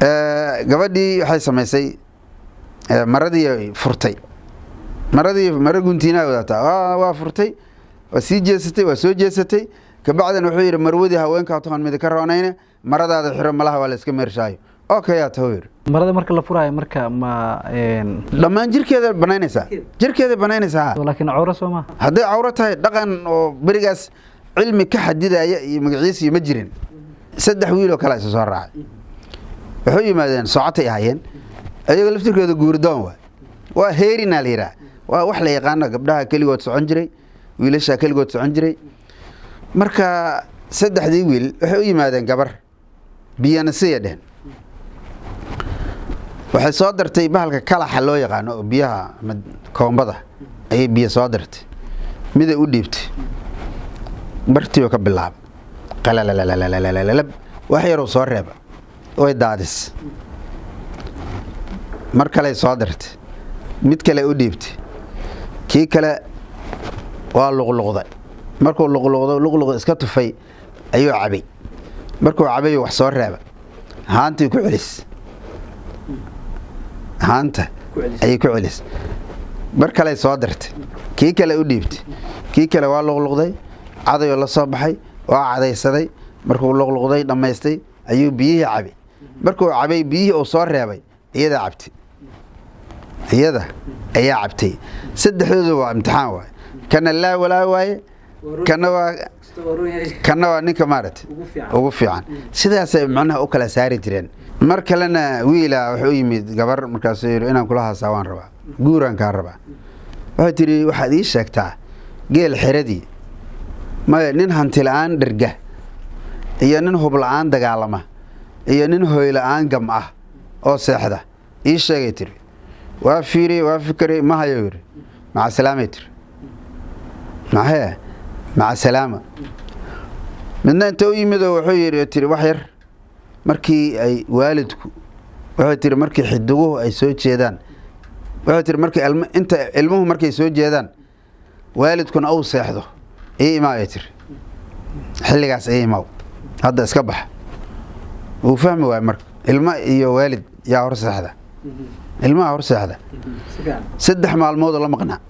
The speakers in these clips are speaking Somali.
gabadhii waxay samaysay maradii furtay mara guntiina wadataa waa furtay waa sii jeesatay waa soo jeesatay kabacdan wuxuu yiri marwadii haweenka toqon mid ka roonayna maradaada xiro malaha waa la iska meershaayo okay yaa tawir marada marka la furaayo marka ma dhamaan jirkeeda banaynaysa laakiin awra Soomaa haday awra tahay dhaqan oo barigaas cilmi ka xadidaya iyo magaciisa ma jirin saddex wiil oo kala soo raacay wuxuu yimaadeen soocatay ahaayeen ayaga laftirkooda guurdoon waa heerina leeyahay waa wax la yaqaan gabdhaha kaligood socon jiray wiilasha kaligood socon jiray marka saddexdii wiil waxay u yimaadeen gabar biyana siiyadeen waxay soo dartay bahalka kala xaloo yaqaan oo biyaha koombada ay biyo soo dartay mid ay u dhiibtay bartiyo ka bilaab qalalalalalalalala wax yar oo soo reeba way daadis mar kale soo dartay mid kale u dhiibtay kii kale waa luqluqday markuu luqluqdo iska tufay ayuu cabay markuu cabay wax soo reeba haantii ku celis haanta ay ku celis mar kale soo dartay kii kale u dhiibtay kii kale waa luqluqday cadayo la soo baxay waa cadaysaday markuu luqluqday dhameystay ayuu biyihii cabay markuu cabay biyihii oo soo reebay iyada ayaa cabtay saddexdoodu waa imtixaan waay kana la walaa waay kana waa ninka maarad ugu fiican sidaas ay macnaha u kala saari jireen mar kalena wiila wuxuu yimid gabar markaas inaan kula haasawaan rabaa guuran ka rabaa waxa tiri waxaad ii sheegtaa geel xiradii ma nin hanti la'aan dherga iyo nin hub la'aan dagaalama iyo nin hooy la'aan gam ah oo seexda ii sheegay tiri waa fiiri waa fikray ma hayo yiri maca salaamay maca salaama midna inta u yimid wuxuu yiri tiri wax yar markii ay waalidku wuxuu tiri markii xiduguhu ay soo jeedaan wuxuu tiri markii ilmuhu markay soo jeedaan waalidkuna uu seexdo iimaay tiri xilligaas iimaw hadda iska bax uu fahmi waay marka ilma iyo waalid yaa hor seexda ilmaha hor seexda saddex maalmood la maqnaa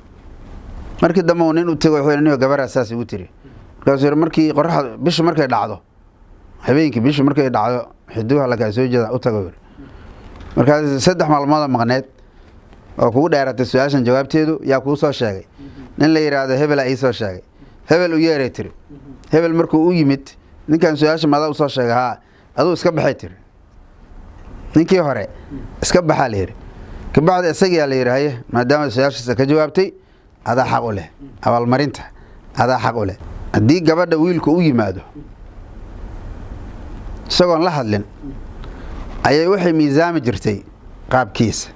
markii dambe nin u tago wuxuu inuu gabar asaas ugu tiri markii qorraxda bishu markay dhacdo habeenkii bishu markay dhacdo xiduha la ka soo jeeda u tago markaas saddex maalmood maqneed oo kugu dheeratay su'aashan jawaabteedu yaa ku soo sheegay nin la yiraahdo hebel ay soo sheegay hebel u yeeray tiri hebel markuu u yimid ninkan su'aasha maada u soo sheegay aduu iska baxay tiri ninkii hore iska baxaa la yiri kabacdi isaga la yiraahdo maadaama su'aashiisa ka jawaabtay ada xaq u leh abaalmarinta ada xaq u leh hadii gabadha wiilku u yimaado isagoon la hadlin ayay waxay miisaami jirtay qaabkiisa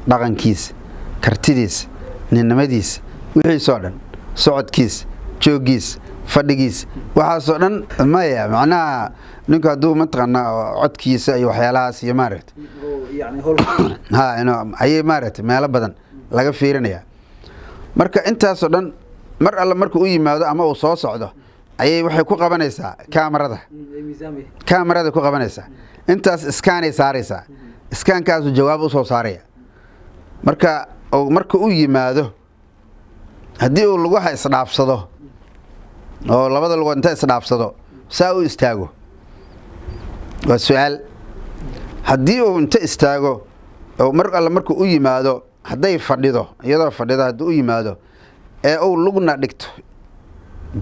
dhaqankiisa kartidiisa ninnimadiisa wixii soo dhan socodkiisa joogiisa fadhigiisa waxa soo dhan maya macnaha ninka haduu mataqana codkiisa iyo waxyaalahaas iyo maaragtay ayay maaragtay meelo badan laga fiirinaya marka intaas oo dhan mar alla markuu u yimaado ama uu soo socdo ayay waxay ku qabanaysaa kaamarada ku qabanaysaa intaas iskaanay saaraysaa iskaankaas jawaab u soo saaraya marka u yimaado hadii uu lugaha isdhaafsado oo labada lugood inta isdhaafsado saa u istaago waa su'aal hadii uu inta istaago oo mar alla markuu u yimaado haday fadhido iyadoo fadhida hadii u yimaado ee uu lugna dhigto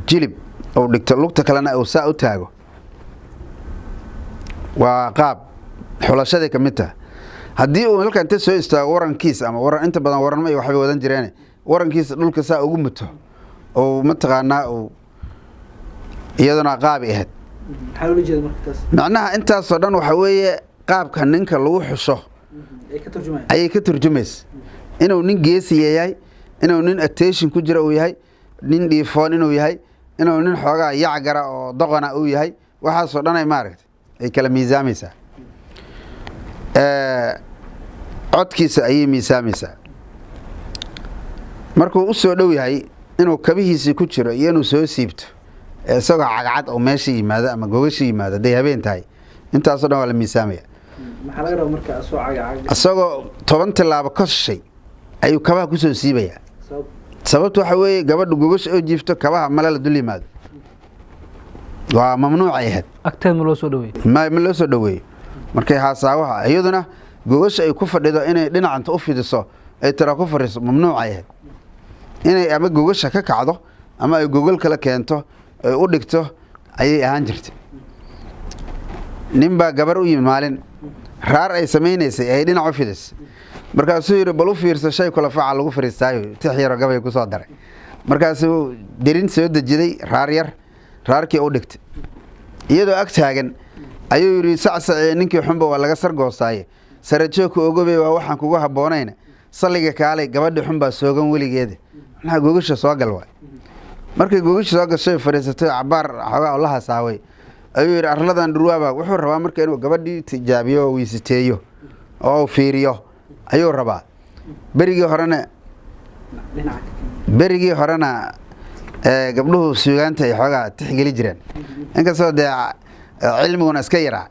jilib oo dhigto lugta kalena uu saa u taago waa qaab xulashada kamida hadii uu halka inta soo istaago warankiisa ama waran inta badan waran ma waxay wadan jireen warankiisa dhulka saa ugu muto oo mataqaana oo iyaduna qaab ahayd macnaha intaas oo dhan waxa weeye qaabka ninka lagu xusho ay ka turjumayso inuu nin geesi yahay inuu nin attention ku jira uu yahay nin dhiifoon inuu yahay inuu nin xoogaa yacgara oo doqona uu yahay waxa soo dhan ay maaragtay ay kala miisaamaysaa codkiisa ay miisaamaysaa markuu u soo dhow yahay inuu kabihiisa ku jiro iyo inuu soo siibto isagoo cagcad oo meesha yimaado ama gogasha yimaado day habeen tahay intaas oo dhan waa la miisaamaya maxaa laga rabaa marka soo cagacaga asagoo 10 tilaabo ka shishay ayuu kabaha ku soo siibayaa sababtu waxa weeye gabadhu gogasha oo jiifto kabaha mala la dul yimaado waa mamnuuc ay ahayd agteed ma loo soo dhaweeyay ma loo soo dhaweeyay markay haasaawaha iyaduna gogasha ay ku fadhido inay dhinacanta u fidiso ay tira ku fariiso mamnuuc ay ahayd inay ama gogasha ka kacdo ama ay gogol kala keento ay u dhigto ayay ahaan jirtay nin baa gabar u yimid maalin raar ay samaynaysay ay dhinac u fidis markaasuu yiri bal u fiirso shay kala faaca lagu fariistaayo tixyaro gabay ku soo daray markaasuu dirin soo dajiday raar yar raarkii u dhigtay iyadoo ag taagan ayuu yiri sacsacee ninkii xunba waa laga sargoostay sarajoogku ogobay waa waxaan kugu haboonayna saliga kaalay gabadhii xun baa soogan weligeeda maxaa gogasha soo gal waay markay gogasha soo gashay fariisatay cabaar xogaa la hasaaway ayuu yiri arladan dhurwaaba wuxuu rabaa marka inuu gabadhii tijaabiyo wiisiteeyo oo fiiriyo ayuu rabaa berigii horena gabdhuhu suugaanta ay xogaa tixgeli jireen inkastoo dee cilmiguna iska yaraa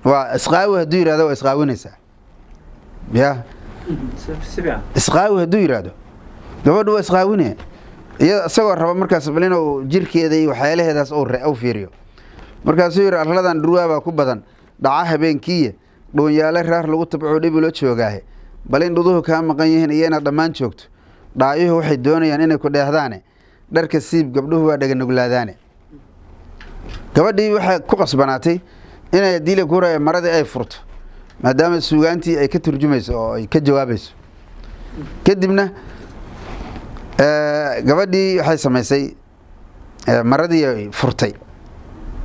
waa isqaawi hadduu yidhahdo waa isqaawinaysaa ya isqaawi hadduu yidhaahdo gabadhu waa isqaawinaya isagoo raba markaas bal inuu jirkeeda iyo waxyaalaheedaas u fiiriyo markaasuu yidhi arladan dhurwaabaa ku badan dhaca habeenkiiya dhoonyaale raar lagu tabcoo dhib ula joogaahe bal in dhuduhu kaa maqan yihiin iyo inaad dhammaan joogto dhaayuhu waxay doonayaan inay ku dheehdaane dharka siib gabdhuhu waa dhaganuglaadaane gabadhii waxay ku qasbanaatay inay diile kuuraya maradii ay furto maadaama suugaantii ay ka turjumayso oo ay ka jawaabayso kadibna gabadhii waxay samaysay maradii furtay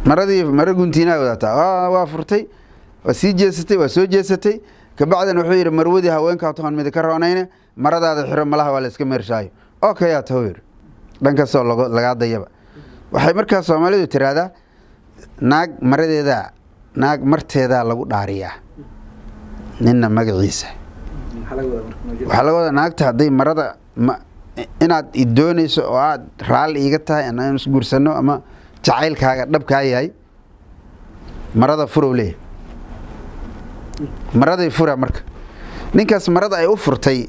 mara guntiinaa wadataa waa furtay waa sii jeesatay waa soo jeesatay kabacdan wuxuu yidhi marwadii haweenkaa toban mid ka roonayne maradaada xiro malaha waa la iska meershaayo okayaa taho yidhi dhankastoo lagaa dayaba waxay markaa soomaalidu tiraahdaa naag marteedaa lagu dhaariyaa ninna magaciisa waxaa laga wadaa naagta hadday marada inaad doonayso oo aad raalli iiga tahay aan isguursano ama jacaylkaaga dhabkaa yahay marada furow leeyahay maraday fura marka ninkaas marada ay u furtay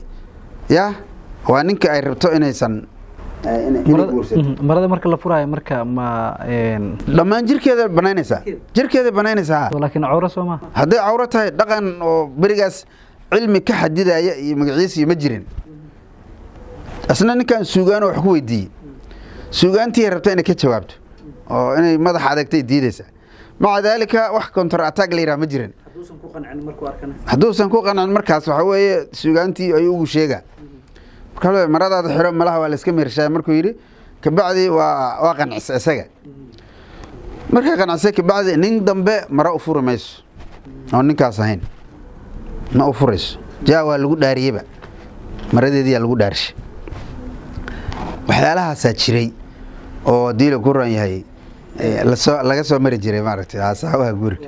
ya waa ninka ay rabto inaysan marada marka la furaayo marka ma dhammaan jirkeeda banaynaysaa laakiin cawra soo ma hadday cawro tahay dhaqan oo berigaas cilmi ka xadidaya iyo magaciisa ma jirin asna ninkan suugaan wax ku weydiiyey suugaantii rabta inay ka jawaabto oo inay madax adagtay diidaysa maca daalika wax counter attack la yiraahdo ma jirin hadduusan ku qancin markaas waxa weeye suugaantii ay ugu sheega marka maradaada xiro malaha waa la iska meershay markuu yiri kabacdi waa qancis isaga marka qancis kabacdi nin dambe mara u furmayso oo ninkaas ahayn ma u furayso jaa lagu dhaariyaba maradeedii lagu dhaarshay waxyaalahaas jiray oo diila ku ran yahay laga soo mari jiray maaragtay asaawaha guriga